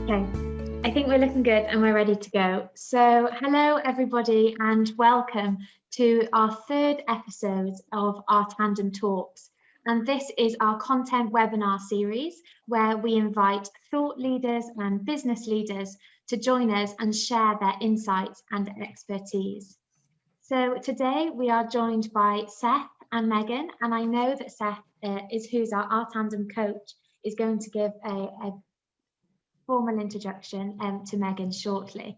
Okay, I think we're looking good and we're ready to go. So hello everybody and welcome to our third episode of our Tandem Talks. And this is our content webinar series where we invite thought leaders and business leaders to join us and share their insights and expertise. So today we are joined by Seth and Megan, and I know that Seth who's our Tandem coach, is going to give a formal introduction to Megan shortly.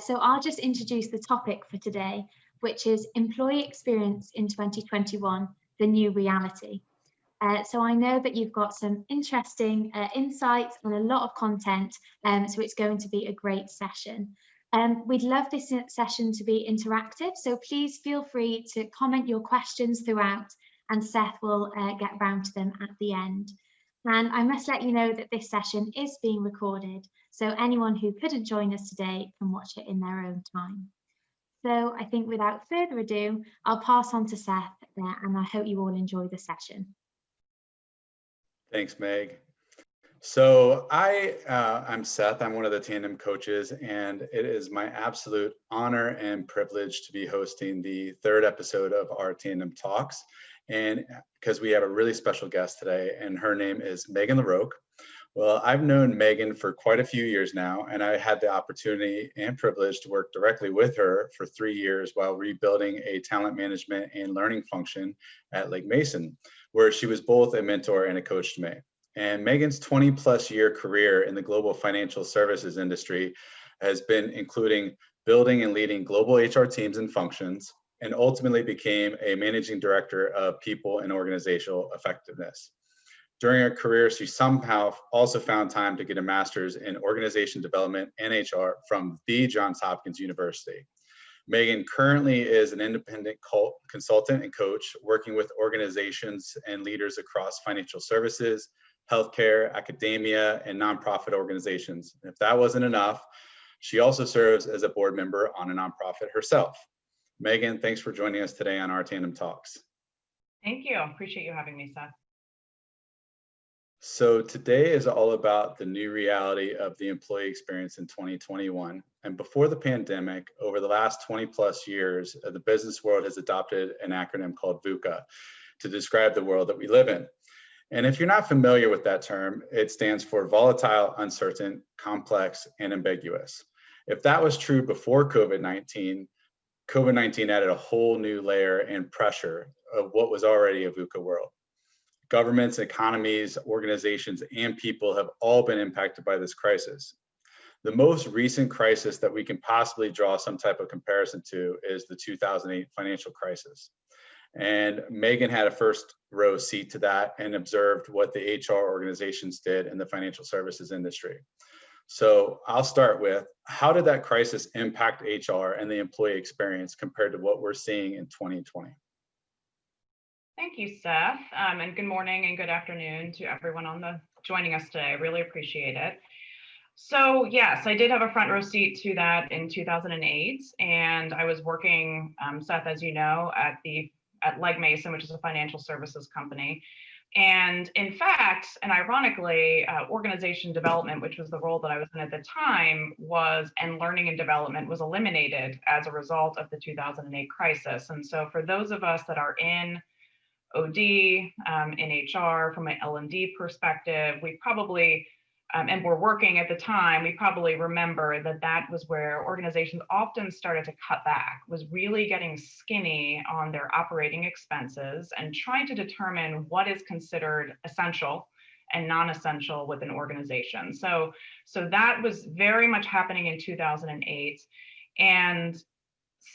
So I'll just introduce the topic for today, which is employee experience in 2021, the new reality. So I know that you've got some interesting insights and a lot of content, so it's going to be a great session. We'd love this session to be interactive, so please feel free to comment your questions throughout, and Seth will get round to them at the end. And I must let you know that this session is being recorded, so anyone who couldn't join us today can watch it in their own time. So I think without further ado, I'll pass on to Seth, and I hope you all enjoy the session. Thanks, Meg. So I'm Seth. I'm one of the Tandem coaches, and it is my absolute honor and privilege to be hosting the third episode of our Tandem Talks. And because we have a really special guest today, and her name is Megan LaRocque. Well, I've known Megan for quite a few years now, and I had the opportunity and privilege to work directly with her for 3 years while rebuilding a talent management and learning function at Lake Mason, where she was both a mentor and a coach to me. And Megan's 20+ year career in the global financial services industry has been including building and leading global HR teams and functions, and ultimately became a managing director of people and organizational effectiveness. During her career, she somehow also found time to get a master's in organization development and HR from the Johns Hopkins University. Megan currently is an independent consultant and coach working with organizations and leaders across financial services, healthcare, academia, and nonprofit organizations. And if that wasn't enough, she also serves as a board member on a nonprofit herself. Megan, thanks for joining us today on our Tandem Talks. Thank you. Appreciate you having me, Seth. So today is all about the new reality of the employee experience in 2021. And before the pandemic, over the last 20+ years, the business world has adopted an acronym called VUCA to describe the world that we live in. And if you're not familiar with that term, it stands for volatile, uncertain, complex, and ambiguous. If that was true before COVID-19 added a whole new layer and pressure of what was already a VUCA world. Governments, economies, organizations, and people have all been impacted by this crisis. The most recent crisis that we can possibly draw some type of comparison to is the 2008 financial crisis. And Megan had a first row seat to that and observed what the HR organizations did in the financial services industry. So I'll start with, how did that crisis impact HR and the employee experience compared to what we're seeing in 2020? Thank you, Seth, and good morning and good afternoon to everyone joining us today. I really appreciate it. So yes, I did have a front row seat to that in 2008, and I was working, Seth, as you know, at Lake Mason, which is a financial services company. And in fact, and ironically, organization development, which was the role that I was in at the time, and learning and development was eliminated as a result of the 2008 crisis. And so for those of us that are in OD, in HR, from an L&D perspective, we probably, and we're working at the time, we probably remember that was where organizations often started to cut back, was really getting skinny on their operating expenses and trying to determine what is considered essential and non-essential with an organization. So that was very much happening in 2008. And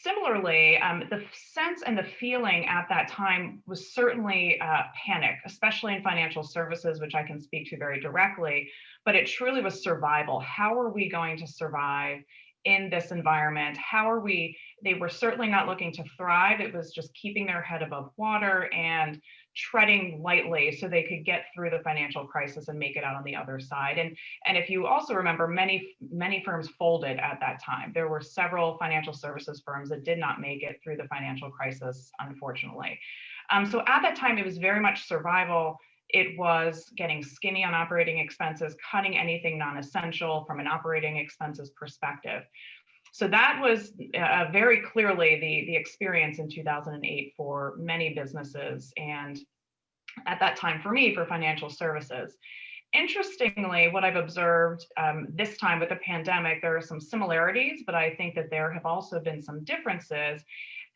similarly, the sense and the feeling at that time was certainly panic, especially in financial services, which I can speak to very directly, but it truly was survival. How are we going to survive in this environment? They were certainly not looking to thrive. It was just keeping their head above water and treading lightly so they could get through the financial crisis and make it out on the other side. And if you also remember, many firms folded at that time. There were several financial services firms that did not make it through the financial crisis, unfortunately. So at that time, it was very much survival It was getting skinny on operating expenses, cutting anything non-essential from an operating expenses perspective. So that was very clearly the experience in 2008 for many businesses, and at that time for me, for financial services. Interestingly, what I've observed this time with the pandemic, there are some similarities, but I think that there have also been some differences.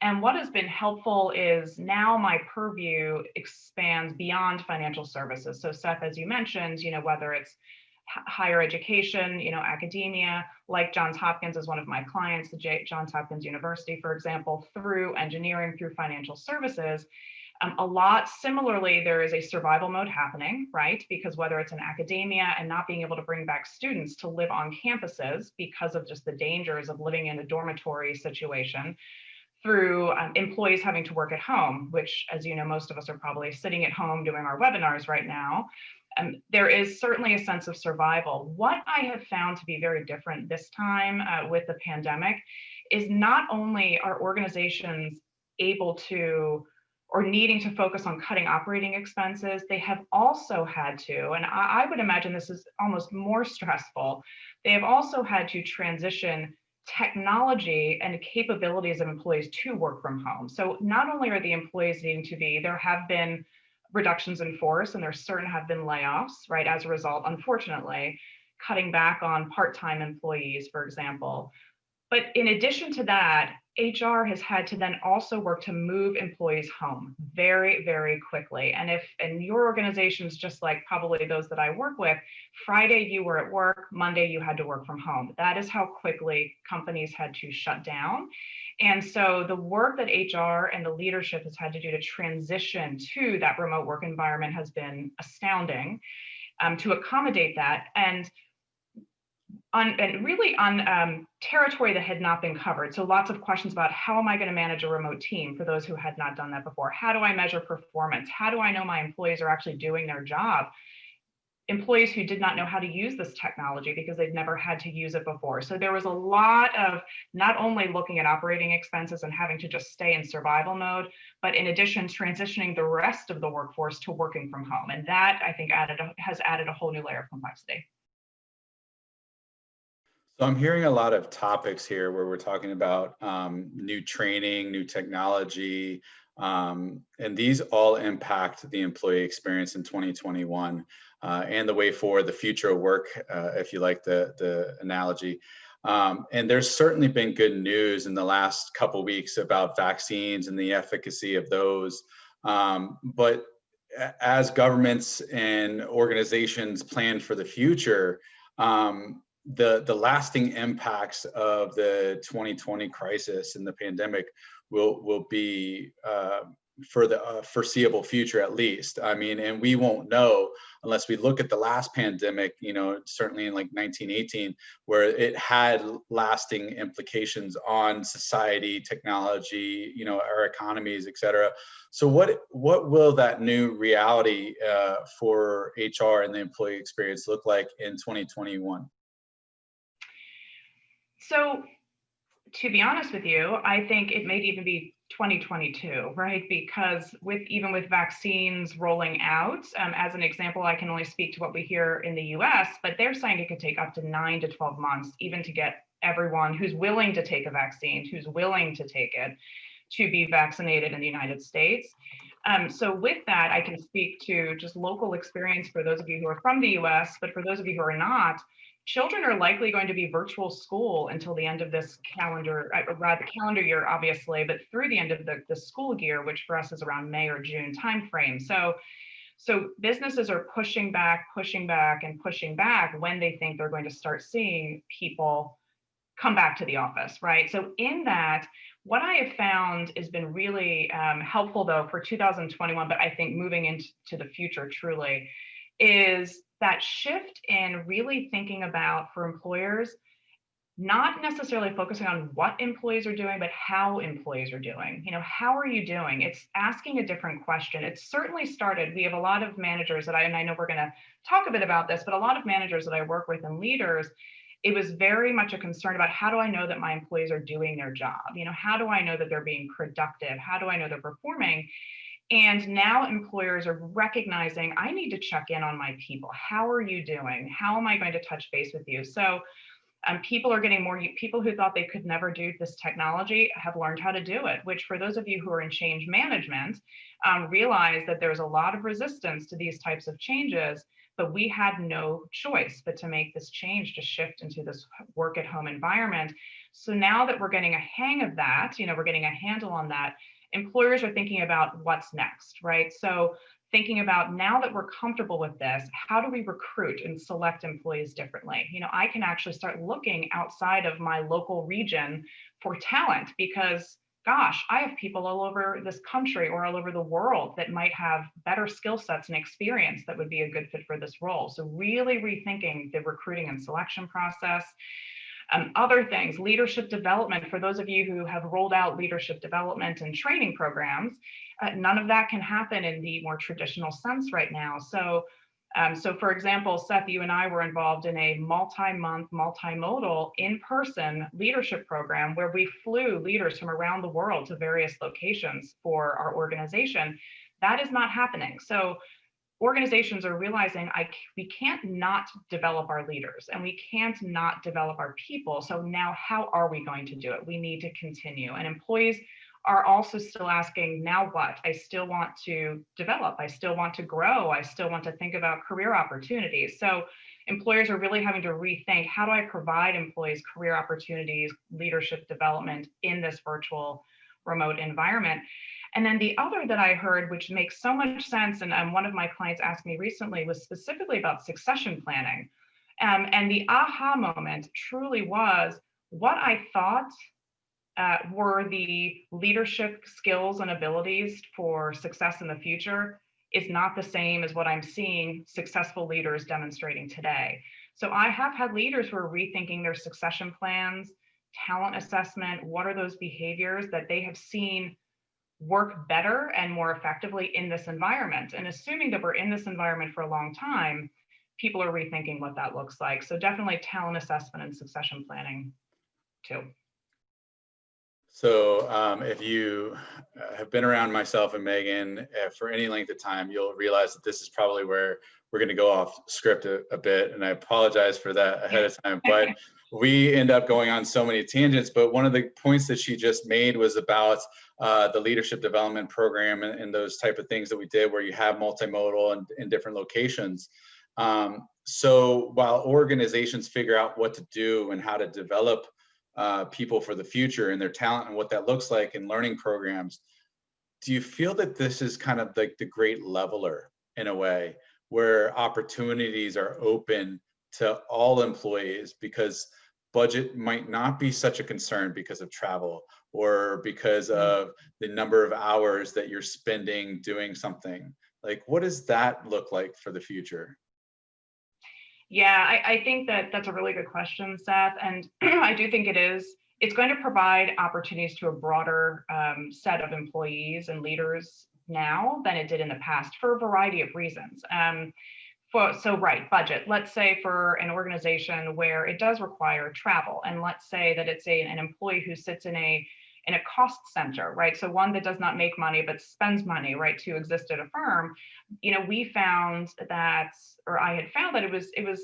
And what has been helpful is now my purview expands beyond financial services. So Seth, as you mentioned, whether it's higher education, academia, like Johns Hopkins is one of my clients, the Johns Hopkins University, for example, through engineering, through financial services. A lot similarly, there is a survival mode happening, right? Because whether it's in academia and not being able to bring back students to live on campuses because of just the dangers of living in a dormitory situation, through employees having to work at home, which, as you know, most of us are probably sitting at home doing our webinars right now. There is certainly a sense of survival. What I have found to be very different this time with the pandemic is not only are organizations able to or needing to focus on cutting operating expenses, they have also had to, and I would imagine this is almost more stressful, they have also had to transition technology and capabilities of employees to work from home. So not only are the employees needing to be, there have been reductions in force and there certainly have been layoffs, right, as a result, unfortunately, cutting back on part-time employees, for example. But in addition to that, HR has had to then also work to move employees home very, very quickly. And if in your organizations, just like probably those that I work with, Friday you were at work, Monday you had to work from home. That is how quickly companies had to shut down. And so the work that HR and the leadership has had to do to transition to that remote work environment has been astounding to accommodate that. And really on territory that had not been covered. So lots of questions about how am I going to manage a remote team for those who had not done that before? How do I measure performance? How do I know my employees are actually doing their job? Employees who did not know how to use this technology because they've never had to use it before. So there was a lot of not only looking at operating expenses and having to just stay in survival mode, but in addition, transitioning the rest of the workforce to working from home. And that, I think, has added a whole new layer of complexity. So I'm hearing a lot of topics here where we're talking about new training, new technology, and these all impact the employee experience in 2021 and the way forward, the future of work, if you like the analogy. And there's certainly been good news in the last couple of weeks about vaccines and the efficacy of those. But as governments and organizations plan for the future, the lasting impacts of the 2020 crisis and the pandemic will be for the foreseeable future, at least. I mean, and we won't know unless we look at the last pandemic, certainly in like 1918, where it had lasting implications on society, technology, our economies, et cetera. So what will that new reality for HR and the employee experience look like in 2021? So to be honest with you, I think it may even be 2022, right? Because even with vaccines rolling out, as an example, I can only speak to what we hear in the US, but they're saying it could take up to 9 to 12 months even to get everyone who's willing to take a vaccine, who's willing to take it, to be vaccinated in the United States. So with that, I can speak to just local experience for those of you who are from the US, but for those of you who are not, children are likely going to be virtual school until the end of this calendar year, obviously, but through the end of the school year, which for us is around May or June timeframe. So businesses are pushing back when they think they're going to start seeing people come back to the office, right? So in that, what I have found has been really helpful though for 2021, but I think moving into the future truly, is that shift in really thinking about, for employers, not necessarily focusing on what employees are doing, but how employees are doing. How are you doing? It's asking a different question. It's certainly started. We have a lot of managers and I know we're going to talk a bit about this, but a lot of managers that I work with and leaders, it was very much a concern about how do I know that my employees are doing their job? How do I know that they're being productive? How do I know they're performing? And now employers are recognizing, I need to check in on my people. How are you doing? How am I going to touch base with you? So people are getting more, people who thought they could never do this technology have learned how to do it, which for those of you who are in change management, realize that there's a lot of resistance to these types of changes, but we had no choice but to make this change, to shift into this work at home environment. So now that we're getting a hang of that, we're getting a handle on that, employers are thinking about what's next, right? So thinking about, now that we're comfortable with this, how do we recruit and select employees differently? I can actually start looking outside of my local region for talent, because gosh, I have people all over this country or all over the world that might have better skill sets and experience that would be a good fit for this role. So really rethinking the recruiting and selection process. Other things, leadership development. For those of you who have rolled out leadership development and training programs, none of that can happen in the more traditional sense right now. So for example, Seth, you and I were involved in a multi-month, multimodal, in-person leadership program where we flew leaders from around the world to various locations for our organization. That is not happening. So organizations are realizing we can't not develop our leaders, and we can't not develop our people. So now how are we going to do it? We need to continue. And employees are also still asking, now what? I still want to develop. I still want to grow. I still want to think about career opportunities. So employers are really having to rethink, how do I provide employees career opportunities, leadership development in this virtual remote environment? And then the other that I heard, which makes so much sense, and one of my clients asked me recently, was specifically about succession planning. And the aha moment truly was, what I thought were the leadership skills and abilities for success in the future is not the same as what I'm seeing successful leaders demonstrating today. So I have had leaders who are rethinking their succession plans, talent assessment. What are those behaviors that they have seen work better and more effectively in this environment? And assuming that we're in this environment for a long time, people are rethinking what that looks like. So definitely talent assessment and succession planning too. So if you have been around myself and Megan for any length of time, you'll realize that this is probably where we're going to go off script a bit. And I apologize for that ahead of time, but we end up going on so many tangents. But one of the points that she just made was about the leadership development program and those type of things that we did, where you have multimodal and in different locations. So while organizations figure out what to do and how to develop people for the future and their talent and what that looks like in learning programs, do you feel that this is kind of like the great leveler in a way, where opportunities are open to all employees because budget might not be such a concern because of travel or because of the number of hours that you're spending doing something? Like, what does that look like for the future? Yeah, I think that's a really good question, Seth. And I do think it's going to provide opportunities to a broader set of employees and leaders now than it did in the past for a variety of reasons. Right, budget. Let's say for an organization where it does require travel, and let's say that it's an employee who sits in a cost center, right? So one that does not make money but spends money, right, to exist at a firm. We found that, or I had found that it was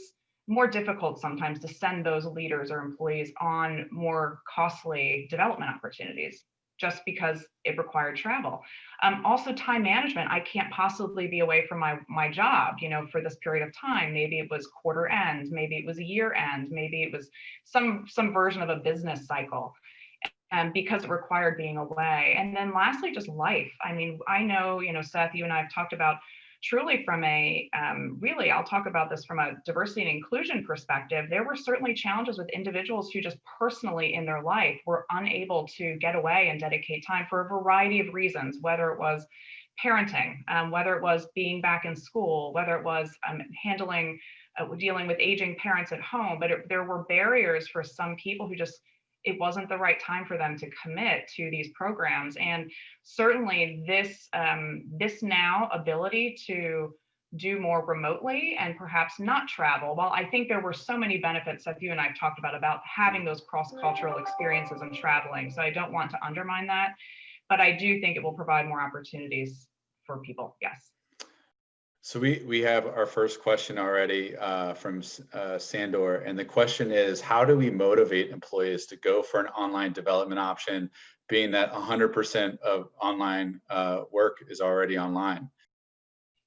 more difficult sometimes to send those leaders or employees on more costly development opportunities, just because it required travel. Also time management. I can't possibly be away from my job, for this period of time. Maybe it was quarter end, maybe it was a year end, maybe it was some version of a business cycle, because it required being away. And then lastly, just life. I mean, I know, Seth, you and I have talked about truly from I'll talk about this from a diversity and inclusion perspective. There were certainly challenges with individuals who just personally in their life were unable to get away and dedicate time for a variety of reasons, whether it was parenting, whether it was being back in school, whether it was dealing with aging parents at home. But there were barriers for some people who just, it wasn't the right time for them to commit to these programs. And certainly this now ability to do more remotely and perhaps not travel, while I think there were so many benefits that you and I have talked about having those cross-cultural experiences and traveling. So I don't want to undermine that, but I do think it will provide more opportunities for people. Yes. So we have our first question already from Sandor, and the question is, how do we motivate employees to go for an online development option, being that 100% of online work is already online?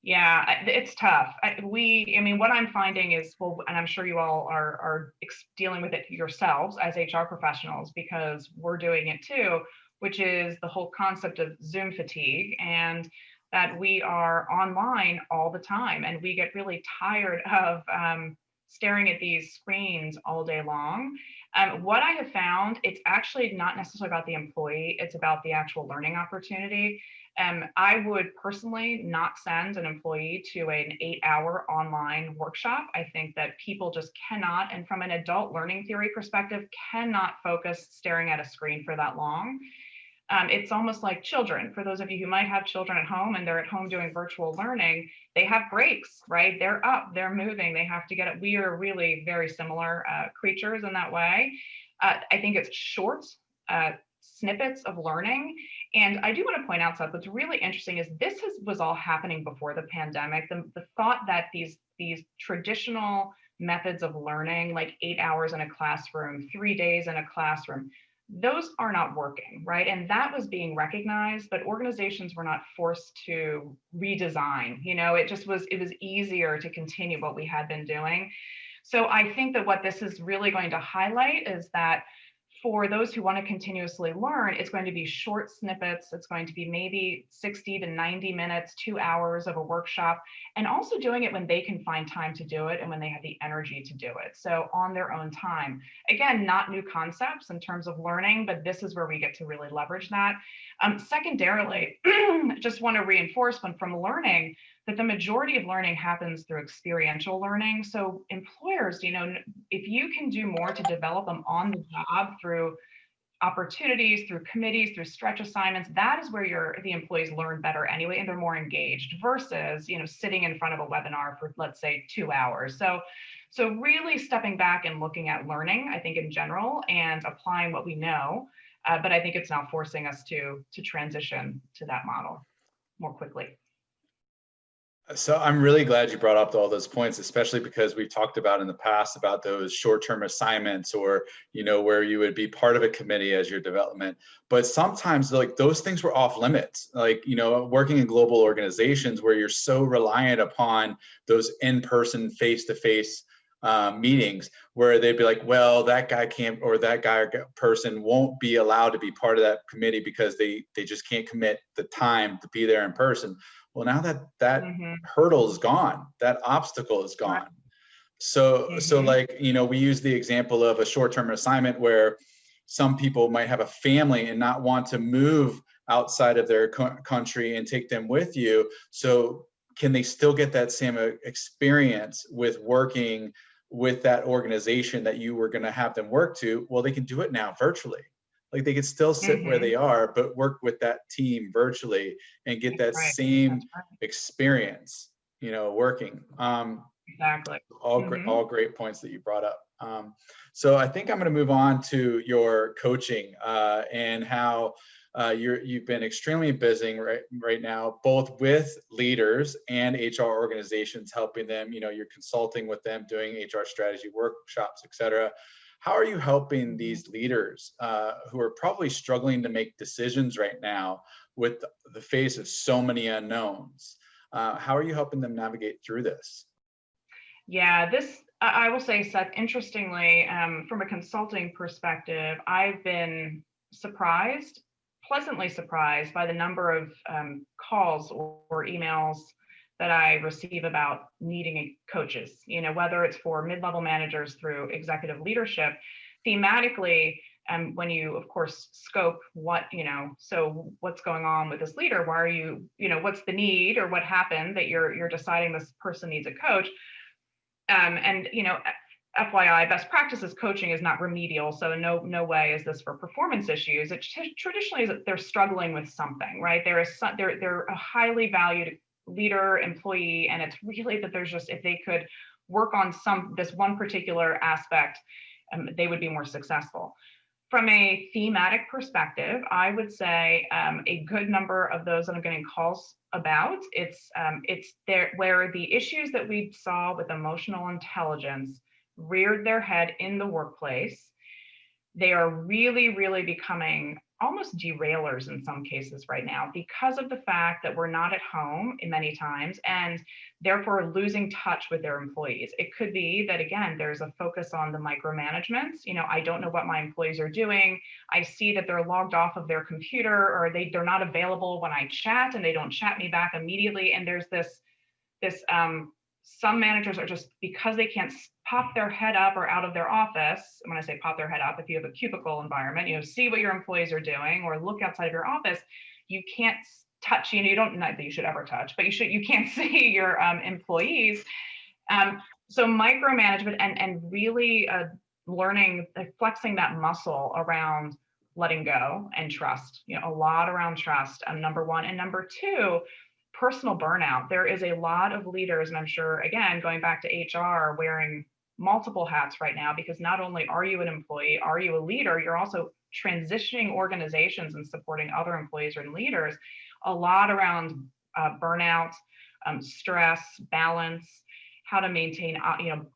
Yeah, it's tough. I mean, what I'm finding is, well, and I'm sure you all are dealing with it yourselves as HR professionals, because we're doing it too, which is the whole concept of Zoom fatigue, and that we are online all the time, and we get really tired of staring at these screens all day long. What I have found, it's actually not necessarily about the employee, it's about the actual learning opportunity. I would personally not send an employee to an 8-hour online workshop. I think that people just cannot, and from an adult learning theory perspective, cannot focus staring at a screen for that long. It's almost like children. For those of you who might have children at home and they're at home doing virtual learning, they have breaks, right? They're up, they're moving, they have to get it. We are really very similar creatures in that way. I think it's short snippets of learning. And I do want to point out something that's really interesting is was all happening before the pandemic. The thought that these traditional methods of learning, like 8 hours in a classroom, 3 days in a classroom, those are not working, right? And that was being recognized, but organizations were not forced to redesign. It was easier to continue what we had been doing. So I think that what this is really going to highlight is that for those who want to continuously learn, it's going to be short snippets. It's going to be maybe 60 to 90 minutes, 2 hours of a workshop, and also doing it when they can find time to do it and when they have the energy to do it. So on their own time. Again, not new concepts in terms of learning, but this is where we get to really leverage that. Secondarily, just want to reinforce from learning that the majority of learning happens through experiential learning. So employers, if you can do more to develop them on the job through opportunities, through committees, through stretch assignments, that is where the employees learn better anyway, and they're more engaged versus, sitting in front of a webinar for, let's say, 2 hours. So really stepping back and looking at learning, I think in general, and applying what we know, but I think it's now forcing us to transition to that model more quickly. So I'm really glad you brought up all those points, especially because we've talked about in the past about those short-term assignments, or, where you would be part of a committee as your development. But sometimes like those things were off limits, like, working in global organizations where you're so reliant upon those in-person, face-to-face meetings, where they'd be like, well, that guy can't, or that guy or person won't be allowed to be part of that committee because they just can't commit the time to be there in person. Well, now that hurdle is gone, that obstacle is gone. So like, we use the example of a short-term assignment where some people might have a family and not want to move outside of their country and take them with you. So can they still get that same experience with working with that organization that you were going to have them work to? Well, they can do it now virtually. Like they could still sit where they are, but work with that team virtually and get that same experience, working. Exactly. All great points that you brought up. So I think I'm going to move on to your coaching and how you've been extremely busy right now, both with leaders and HR organizations, helping them. You're consulting with them, doing HR strategy workshops, etc. How are you helping these leaders who are probably struggling to make decisions right now with the face of so many unknowns? How are you helping them navigate through this? Yeah, I will say, Seth, interestingly, from a consulting perspective, I've been pleasantly surprised by the number of calls or emails that I receive about needing coaches, whether it's for mid-level managers through executive leadership. Thematically, when you, of course, scope so what's going on with this leader? Why are you, what's the need or what happened that you're deciding this person needs a coach? And FYI, best practices coaching is not remedial, so no way is this for performance issues. It traditionally is that they're struggling with something, right? They're a highly valued leader, employee, and it's really that there's just, if they could work on this one particular aspect, they would be more successful. From a thematic perspective, I would say a good number of those that I'm getting calls about, it's there where the issues that we saw with emotional intelligence reared their head in the workplace. They are really, really becoming almost derailers in some cases right now because of the fact that we're not at home in many times and therefore losing touch with their employees. It could be that, again, there's a focus on the micromanagement. I don't know what my employees are doing. I see that they're logged off of their computer, or they're not available when I chat, and they don't chat me back immediately. And there's this some managers are just, because they can't pop their head up or out of their office. When I say pop their head up, if you have a cubicle environment, see what your employees are doing or look outside of your office, you can't touch, you don't, not that you should ever touch, but you can't see your employees. So micromanagement and really learning, flexing that muscle around letting go and trust, a lot around trust, number one. And number two, personal burnout. There is a lot of leaders, and I'm sure, again, going back to HR, wearing multiple hats right now, because not only are you an employee, are you a leader, you're also transitioning organizations and supporting other employees and leaders. A lot around burnout, stress, balance, how to maintain,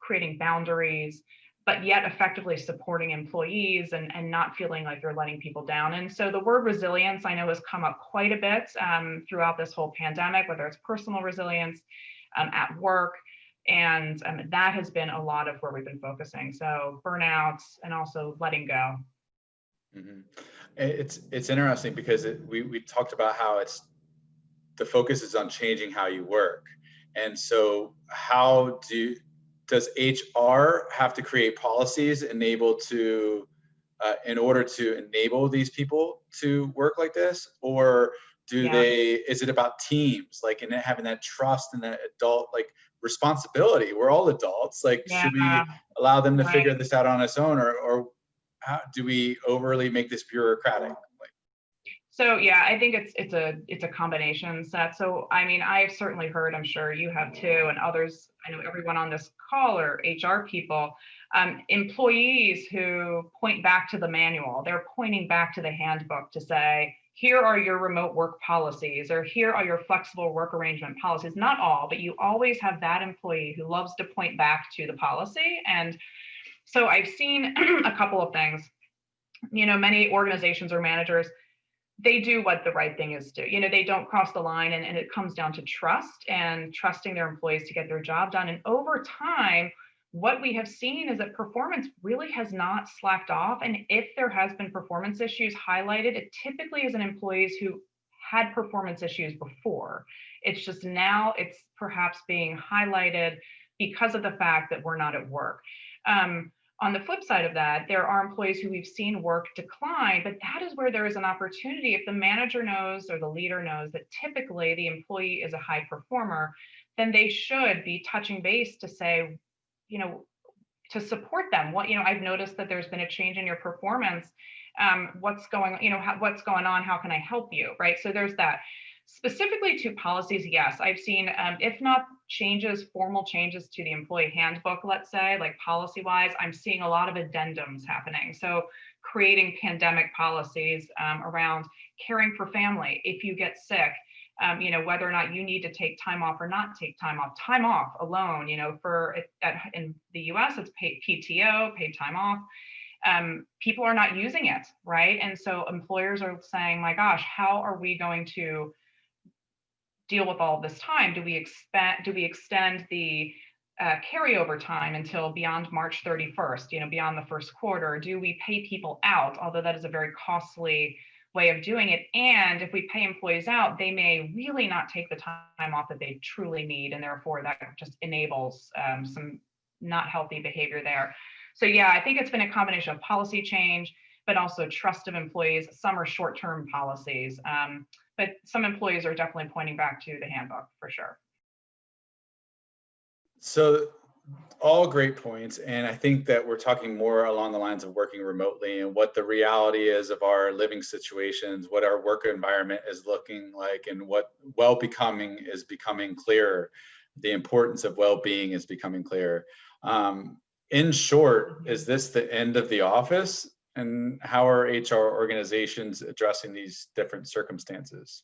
creating boundaries, but yet effectively supporting employees and not feeling like you're letting people down. And so the word resilience, I know, has come up quite a bit throughout this whole pandemic, whether it's personal resilience at work. And that has been a lot of where we've been focusing. So burnout and also letting go. Mm-hmm. It's interesting because we talked about how the focus is on changing how you work. And so does HR have to create policies in order to enable these people to work like this? Or is it about teams, and having that trust and that adult responsibility? We're all adults. Should we allow them to figure this out on its own, or how do we overly make this bureaucratic? So yeah, I think it's a combination, Seth. So I mean, I've certainly heard, I'm sure you have too, and others, I know everyone on this call are HR people, employees who point back to the manual. They're pointing back to the handbook to say, here are your remote work policies, or here are your flexible work arrangement policies. Not all, but you always have that employee who loves to point back to the policy. And so I've seen a couple of things. Many organizations or managers, they do what the right thing is to do. They don't cross the line, and it comes down to trust and trusting their employees to get their job done. And over time, what we have seen is that performance really has not slacked off. And if there has been performance issues highlighted, it typically is in employees who had performance issues before. It's just now it's perhaps being highlighted because of the fact that we're not at work. On the flip side of that, there are employees who we've seen work decline, but that is where there is an opportunity. If the manager knows or the leader knows that typically the employee is a high performer, then they should be touching base to say, to support them. I've noticed that there's been a change in your performance. What's going on? How can I help you? Right. So there's that. Specifically to policies, yes, I've seen, if not formal changes to the employee handbook, let's say, like policy-wise, I'm seeing a lot of addendums happening. So creating pandemic policies around caring for family. If you get sick, whether or not you need to take time off or not take time off alone, in the US, it's paid PTO, paid time off. People are not using it, right? And so employers are saying, my gosh, how are we going to deal with all this time? Do we extend the carryover time until beyond March 31st, beyond the first quarter? Do we pay people out? Although that is a very costly way of doing it. And if we pay employees out, they may really not take the time off that they truly need. And therefore that just enables some not healthy behavior there. So yeah, I think it's been a combination of policy change, but also trust of employees. Some are short-term policies, but some employees are definitely pointing back to the handbook for sure. So all great points. And I think that we're talking more along the lines of working remotely and what the reality is of our living situations, what our work environment is looking like, and what well-becoming is becoming clearer. The importance of well-being is becoming clearer. In short, is this the end of the office? and how are HR organizations addressing these different circumstances?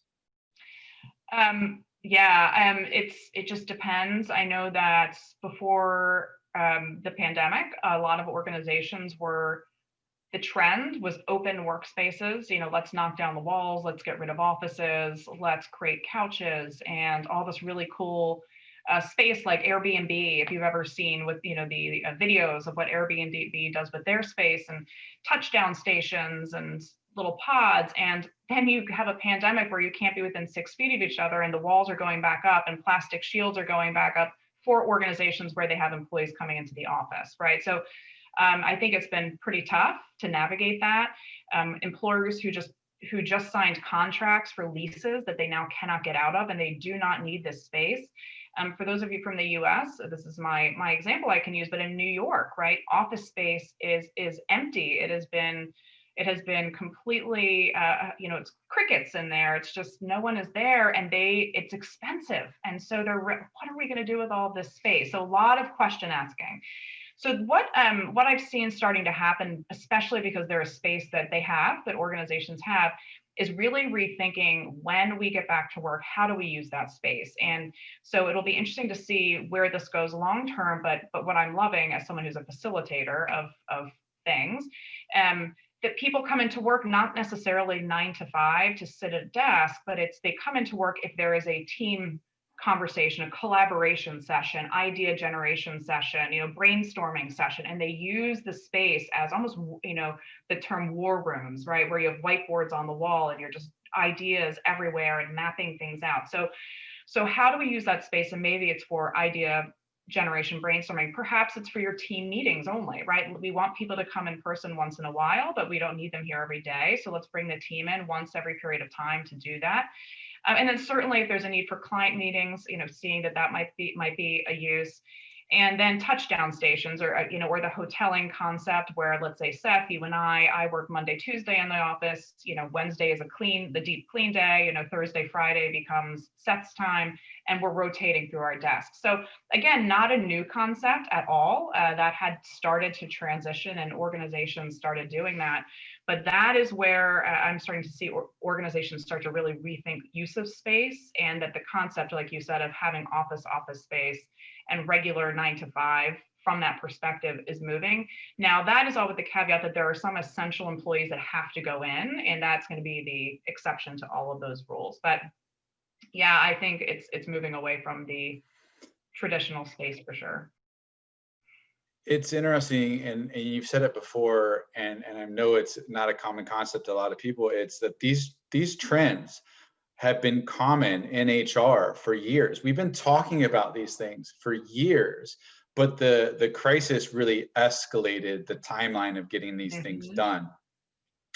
It just depends. I know that before the pandemic, a lot of organizations the trend was open workspaces. Let's knock down the walls, let's get rid of offices, let's create couches and all this really cool space like Airbnb. If you've ever seen with the videos of what Airbnb does with their space, and touchdown stations and little pods, and then you have a pandemic where you can't be within 6 feet of each other, and the walls are going back up and plastic shields are going back up for organizations where they have employees coming into the office, right? So I think it's been pretty tough to navigate that. Employers who just signed contracts for leases that they now cannot get out of, and they do not need this space. For those of you from the U.S., this is my example I can use, but in New York, right, office space is empty. It has been completely, it's crickets in there. It's just no one is there, and it's expensive. And so what are we going to do with all this space? So a lot of question asking. So what I've seen starting to happen, especially because there is space that organizations have, is really rethinking when we get back to work, how do we use that space? And so it'll be interesting to see where this goes long term. But what I'm loving as someone who's a facilitator of things, that people come into work not necessarily 9 to 5 to sit at a desk, but they come into work if there is a team conversation, a collaboration session, idea generation session, brainstorming session, and they use the space as almost, the term war rooms, right, where you have whiteboards on the wall and you're just ideas everywhere and mapping things out. So how do we use that space? And maybe it's for idea generation, brainstorming. Perhaps it's for your team meetings only, right? We want people to come in person once in a while, but we don't need them here every day. So let's bring the team in once every period of time to do that. And then certainly if there's a need for client meetings, seeing that might be a use. And then touchdown stations, or or the hoteling concept, where let's say Seth, you and I work Monday, Tuesday in the office. Wednesday is the deep clean day. Thursday, Friday becomes Seth's time, and we're rotating through our desks. So again, not a new concept at all. That had started to transition, and organizations started doing that. But that is where I'm starting to see organizations start to really rethink use of space, and that the concept, like you said, of having office space and regular 9 to 5 from that perspective is moving. Now, that is all with the caveat that there are some essential employees that have to go in, and that's going to be the exception to all of those rules. But yeah, I think it's moving away from the traditional space for sure. It's interesting, and you've said it before, and I know it's not a common concept to a lot of people. It's that these trends have been common in HR for years. We've been talking about these things for years, but the crisis really escalated the timeline of getting these things done.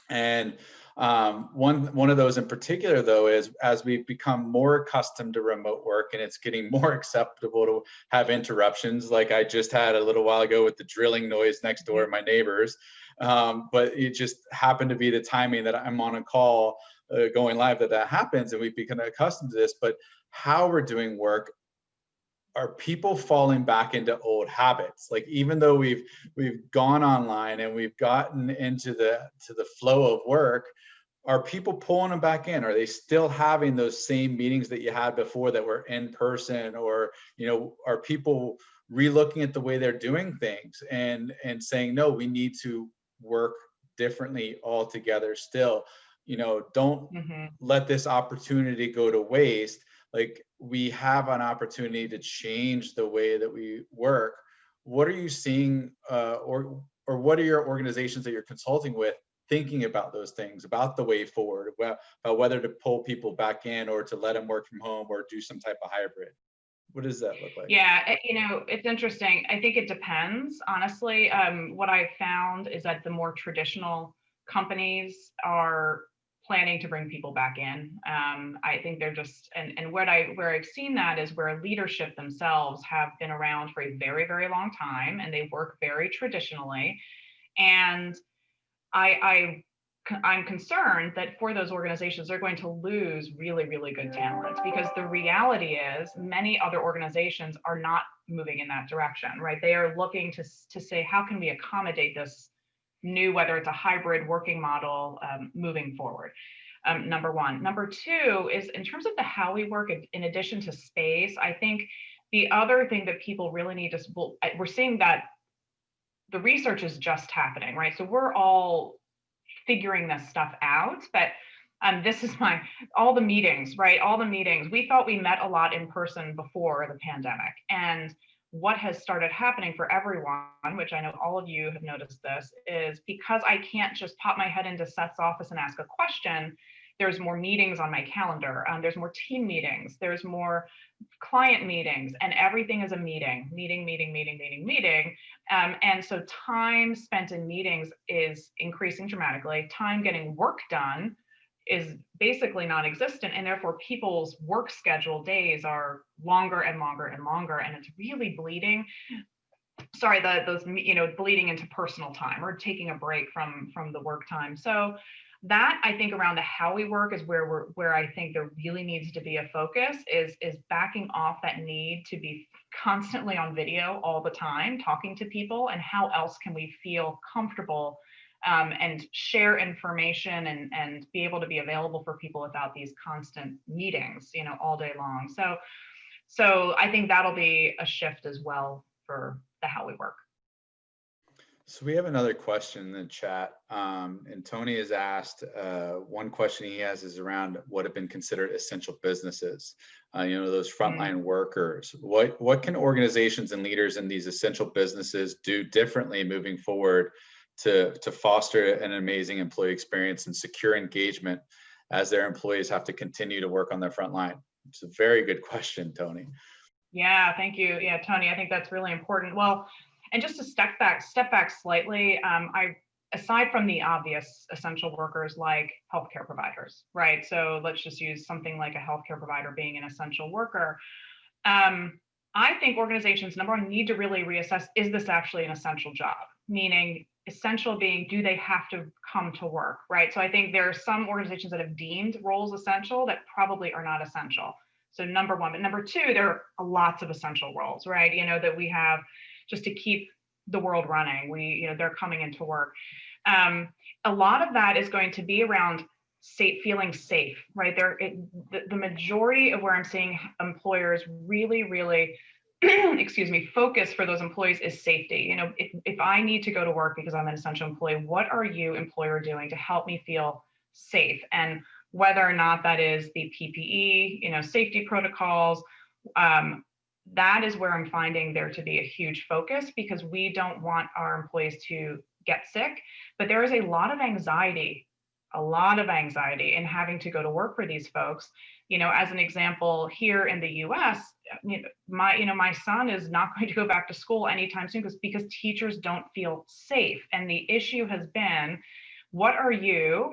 And one of those in particular, though, is as we've become more accustomed to remote work, and it's getting more acceptable to have interruptions, like I just had a little while ago with the drilling noise next door, my neighbors. But it just happened to be the timing that I'm on a call going live that happens, and we've become accustomed to this. But how we're doing work, are people falling back into old habits? Like, even though we've gone online and we've gotten into the flow of work, are people pulling them back in? Are they still having those same meetings that you had before that were in person? Or are people relooking at the way they're doing things and saying, no, we need to work differently altogether still? Don't let this opportunity go to waste. Like, we have an opportunity to change the way that we work. What are you seeing, or what are your organizations that you're consulting with thinking about those things, about the way forward, about whether to pull people back in or to let them work from home or do some type of hybrid? What does that look like? Yeah, it's interesting. I think it depends, honestly. What I've found is that the more traditional companies are planning to bring people back in. I think they're just, and where I've seen that is where leadership themselves have been around for a very, very long time, and they work very traditionally. And I'm concerned that for those organizations, they're going to lose really, really good talent, because the reality is many other organizations are not moving in that direction, right? They are looking to say, how can we accommodate this new, whether it's a hybrid working model moving forward. Number one. Number two is in terms of the how we work, in addition to space, I think the other thing that people really need to, we're seeing that the research is just happening, right? So we're all figuring this stuff out, but this is all the meetings, right? All the meetings. We thought we met a lot in person before the pandemic. And what has started happening for everyone, which I know all of you have noticed this, is because I can't just pop my head into Seth's office and ask a question, there's more meetings on my calendar. There's more team meetings. There's more client meetings, and everything is a meeting. And so time spent in meetings is increasing dramatically. Time getting work done is basically non-existent, and therefore people's work schedule days are longer and longer and longer, and it's really bleeding. Sorry, bleeding into personal time or taking a break from the work time. So that, I think, around the how we work is where I think there really needs to be a focus, is backing off that need to be constantly on video all the time, talking to people, and how else can we feel comfortable and share information and be able to be available for people without these constant meetings, all day long. So I think that'll be a shift as well for the how we work. So we have another question in the chat, and Tony has asked, one question he has is around what have been considered essential businesses, those frontline workers. What can organizations and leaders in these essential businesses do differently moving forward to foster an amazing employee experience and secure engagement as their employees have to continue to work on their front line? It's a very good question, Tony. Yeah, thank you. Yeah, Tony, I think that's really important. Well, and just to step back slightly, aside from the obvious essential workers like healthcare providers, right? So let's just use something like a healthcare provider being an essential worker. I think organizations, number one, need to really reassess, is this actually an essential job? Meaning essential being, do they have to come to work, right? So I think there are some organizations that have deemed roles essential that probably are not essential. So number one, but number two, there are lots of essential roles, right? That we have just to keep the world running. They're coming into work. A lot of that is going to be around feeling safe, right? The majority of where I'm seeing employers really focus for those employees is safety. If I need to go to work because I'm an essential employee, what are you, employer, doing to help me feel safe? And whether or not that is the PPE, safety protocols, that is where I'm finding there to be a huge focus, because we don't want our employees to get sick, but there is a lot of anxiety in having to go to work for these folks. As an example, here in the US, my son is not going to go back to school anytime soon because teachers don't feel safe. And the issue has been, what are you,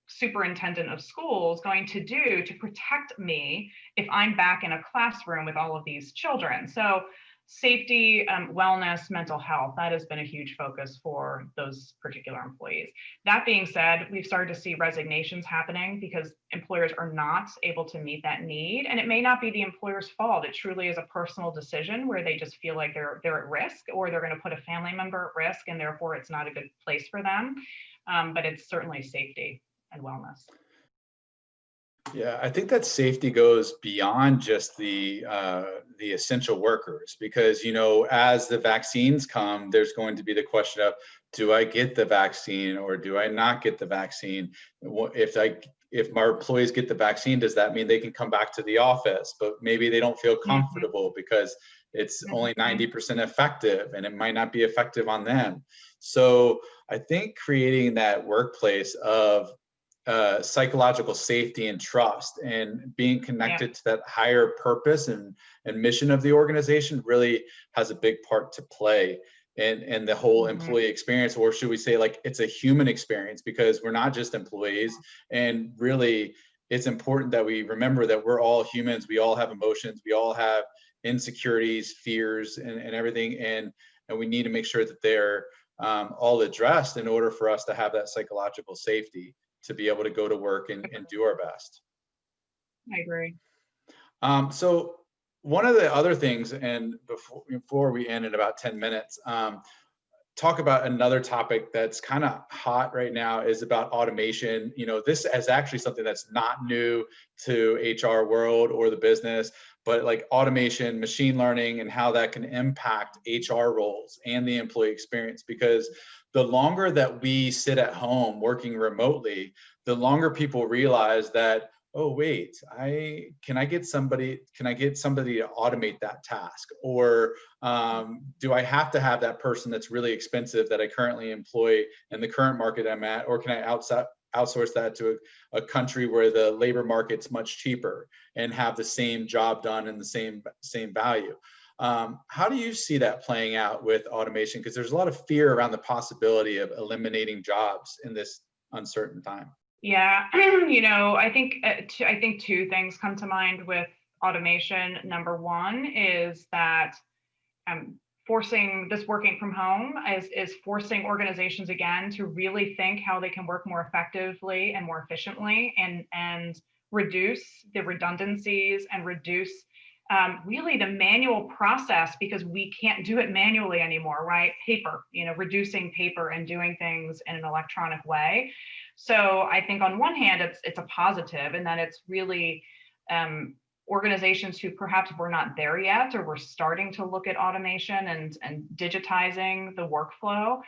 superintendent of schools, going to do to protect me if I'm back in a classroom with all of these children? So safety, wellness, mental health, that has been a huge focus for those particular employees. That being said, we've started to see resignations happening because employers are not able to meet that need. And it may not be the employer's fault. It truly is a personal decision where they just feel like they're at risk, or they're going to put a family member at risk, and therefore it's not a good place for them. But it's certainly safety and wellness. Yeah, I think that safety goes beyond just the essential workers, because as the vaccines come, there's going to be the question of, do I get the vaccine or do I not get the vaccine? If my employees get the vaccine, does that mean they can come back to the office? But maybe they don't feel comfortable because it's only 90% effective and it might not be effective on them. So I think creating that workplace of psychological safety and trust and being connected to that higher purpose and mission of the organization really has a big part to play in the whole employee experience, or should we say, like, it's a human experience, because we're not just employees. And really, it's important that we remember that we're all humans. We all have emotions. We all have insecurities, fears, and everything. And we need to make sure that they're all addressed in order for us to have that psychological safety to be able to go to work and do our best. I agree. So one of the other things, and before we end in about 10 minutes, talk about another topic that's kind of hot right now is about automation. This is actually something that's not new to HR world or the business, but like automation, machine learning, and how that can impact HR roles and the employee experience. Because the longer that we sit at home working remotely, the longer people realize that, oh wait, can I get somebody to automate that task? Or do I have to have that person that's really expensive that I currently employ in the current market I'm at? Or can I outsource that to a country where the labor market's much cheaper and have the same job done and the same value? How do you see that playing out with automation? Because there's a lot of fear around the possibility of eliminating jobs in this uncertain time. Yeah, I think two things come to mind with automation. Number one is that forcing this working from home is forcing organizations again to really think how they can work more effectively and more efficiently, and reduce the redundancies and reduce really the manual process, because we can't do it manually anymore, right? Paper, reducing paper and doing things in an electronic way. So I think on one hand, it's a positive, and that it's really organizations who perhaps were not there yet, or were starting to look at automation and digitizing the workflow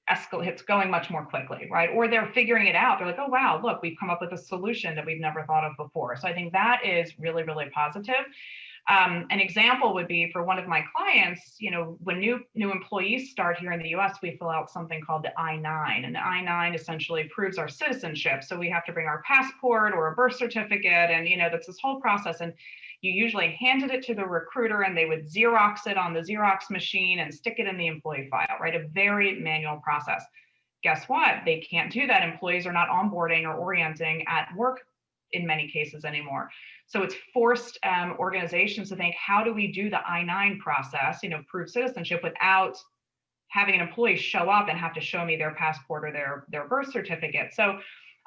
it's going much more quickly, right? Or they're figuring it out. They're like, oh, wow, look, we've come up with a solution that we've never thought of before. So I think that is really, really positive. An example would be for one of my clients, when new employees start here in the US, we fill out something called the I-9, and the I-9 essentially proves our citizenship. So we have to bring our passport or a birth certificate, and that's this whole process. And you usually handed it to the recruiter, and they would Xerox it on the Xerox machine and stick it in the employee file, right? A very manual process. Guess what? They can't do that. Employees are not onboarding or orienting at work in many cases anymore. So it's forced organizations to think, how do we do the I-9 process, prove citizenship, without having an employee show up and have to show me their passport or their birth certificate? So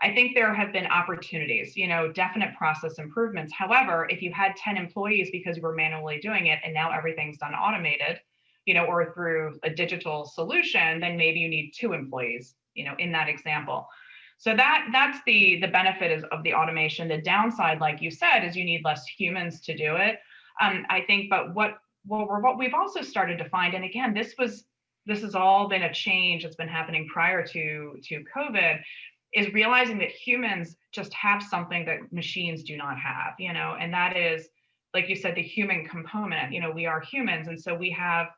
I think there have been opportunities, definite process improvements. However, if you had 10 employees because you were manually doing it, and now everything's done automated, or through a digital solution, then maybe you need 2 employees, in that example. So that's the benefit of the automation. The downside, like you said, is you need less humans to do it. I think, but what we've also started to find, and again, this has all been a change that's been happening prior to COVID, is realizing that humans just have something that machines do not have, and that is, like you said, the human component. We are humans, and so we have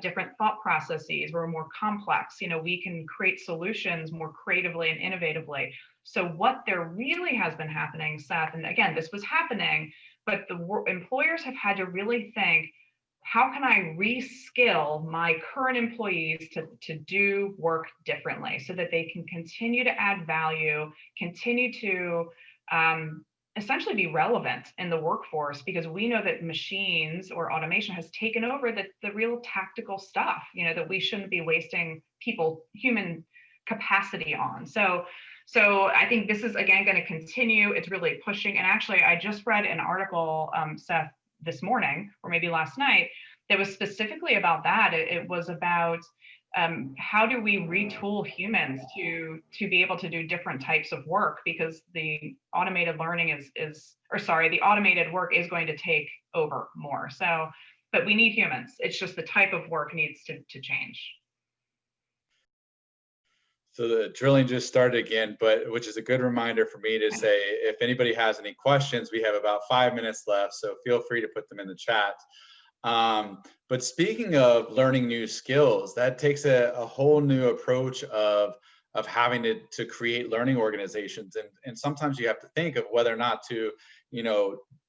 different thought processes. We're more complex. We can create solutions more creatively and innovatively. So what there really has been happening, Seth, and again, this was happening, but the employers have had to really think, how can I reskill my current employees to do work differently, so that they can continue to add value, continue to essentially be relevant in the workforce, because we know that machines or automation has taken over the real tactical stuff, that we shouldn't be wasting human capacity on. So I think this is, again, going to continue. It's really pushing. And actually, I just read an article, Seth, this morning, or maybe last night, that was specifically about that. It was about how do we retool humans to be able to do different types of work, because the automated learning the automated work is going to take over more. So, but we need humans. It's just the type of work needs to change. So the drilling just started again, which is a good reminder for me to say, if anybody has any questions, we have about 5 minutes left, so feel free to put them in the chat. But speaking of learning new skills, that takes a whole new approach of having to create learning organizations. And sometimes you have to think of whether or not to,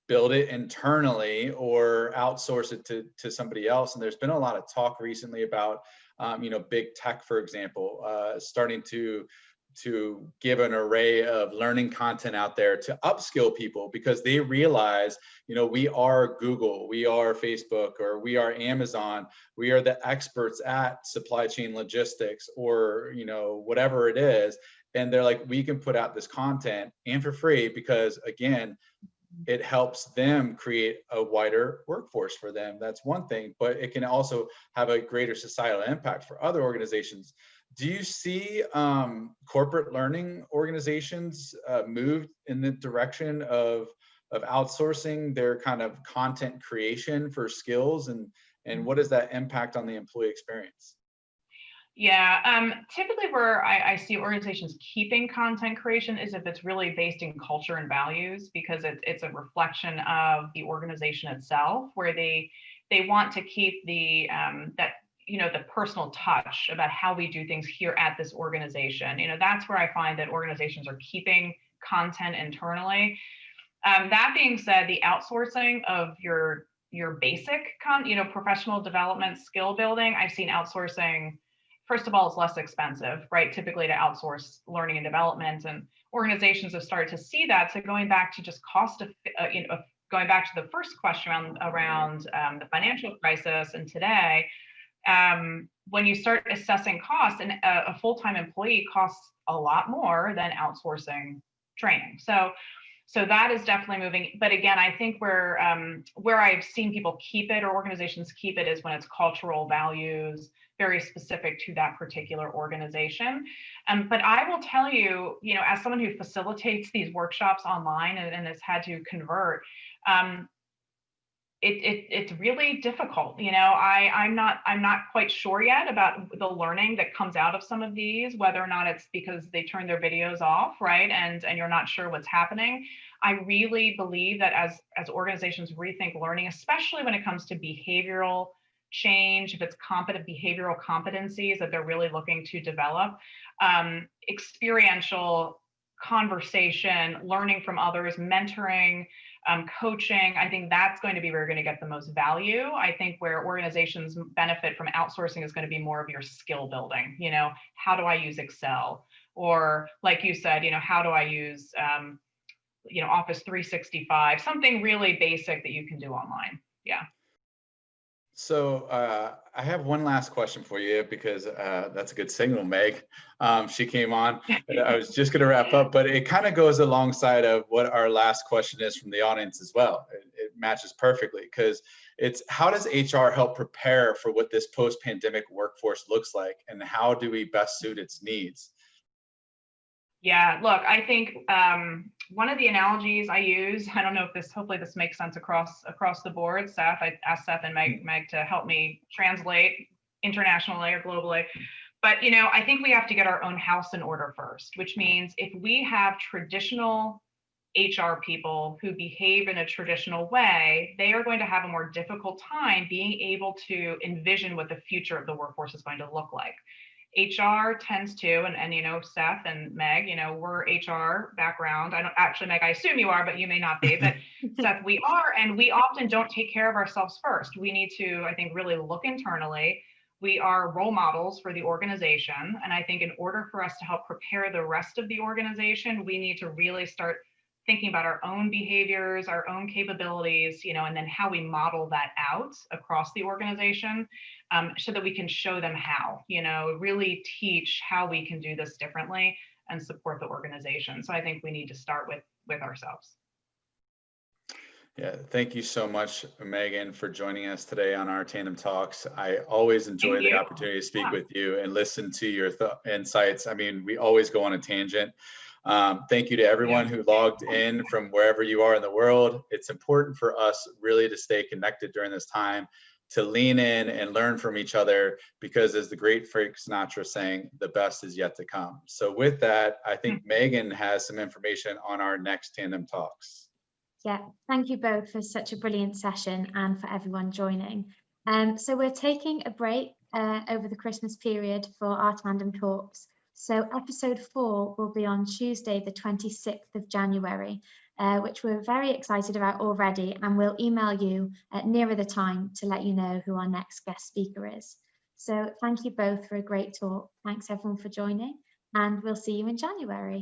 build it internally or outsource it to somebody else. And there's been a lot of talk recently about, big tech, for example, starting to give an array of learning content out there to upskill people, because they realize, we are Google, we are Facebook, or we are Amazon, we are the experts at supply chain logistics, or, whatever it is. And they're like, we can put out this content and for free, because again, it helps them create a wider workforce for them. That's one thing, but it can also have a greater societal impact for other organizations. Do you see corporate learning organizations move in the direction of outsourcing their kind of content creation for skills, and what does that impact on the employee experience? Yeah, typically where I see organizations keeping content creation is if it's really based in culture and values, because it's a reflection of the organization itself, where they want to keep the the personal touch about how we do things here at this organization. That's where I find that organizations are keeping content internally. That being said, the outsourcing of your basic professional development, skill building, I've seen outsourcing. First of all, it's less expensive, right? Typically to outsource learning and development, and organizations have started to see that. So going back to just cost of, going back to the first question around the financial crisis and today, when you start assessing costs, and a full-time employee costs a lot more than outsourcing training. So that is definitely moving. But again, I think where I've seen people keep it, or organizations keep it, is when it's cultural values, very specific to that particular organization. But I will tell you, as someone who facilitates these workshops online and has had to convert, it's really difficult. I'm not quite sure yet about the learning that comes out of some of these, whether or not it's because they turn their videos off, right? And you're not sure what's happening. I really believe that as organizations rethink learning, especially when it comes to behavioral change, if it's behavioral competencies that they're really looking to develop, experiential conversation, learning from others, mentoring, coaching, I think that's going to be where you're going to get the most value. I think where organizations benefit from outsourcing is going to be more of your skill building. How do I use Excel? Or like you said, how do I use Office 365, something really basic that you can do online. Yeah. So I have one last question for you, because that's a good signal, Meg. She came on. I was just going to wrap up, but it kind of goes alongside of what our last question is from the audience as well. It matches perfectly, because it's, how does HR help prepare for what this post-pandemic workforce looks like, and how do we best suit its needs? Yeah, look, I think one of the analogies I use, I don't know if hopefully this makes sense across the board. Seth, I asked Seth and Meg to help me translate internationally or globally. But, I think we have to get our own house in order first, which means if we have traditional HR people who behave in a traditional way, they are going to have a more difficult time being able to envision what the future of the workforce is going to look like. HR tends to, and Seth and Meg, we're HR background. I don't actually, Meg, I assume you are, but you may not be. But Seth, we are, and we often don't take care of ourselves first. We need to, I think, really look internally. We are role models for the organization. And I think in order for us to help prepare the rest of the organization, we need to really start thinking about our own behaviors, our own capabilities, and then how we model that out across the organization, so that we can show them how, really teach how we can do this differently and support the organization. So I think we need to start with ourselves. Yeah, thank you so much, Megan, for joining us today on our Tandem Talks. I always enjoy the opportunity to speak with you and listen to your insights. I mean, we always go on a tangent. Thank you to everyone who logged in from wherever you are in the world. It's important for us really to stay connected during this time, to lean in and learn from each other, because as the great Frank Sinatra saying, the best is yet to come. So with that, I think Megan has some information on our next Tandem Talks. Yeah, thank you both for such a brilliant session and for everyone joining. So we're taking a break over the Christmas period for our Tandem Talks. So episode 4 will be on Tuesday, the 26th of January, which we're very excited about already, and we'll email you nearer the time to let you know who our next guest speaker is. So thank you both for a great talk. Thanks everyone for joining, and we'll see you in January.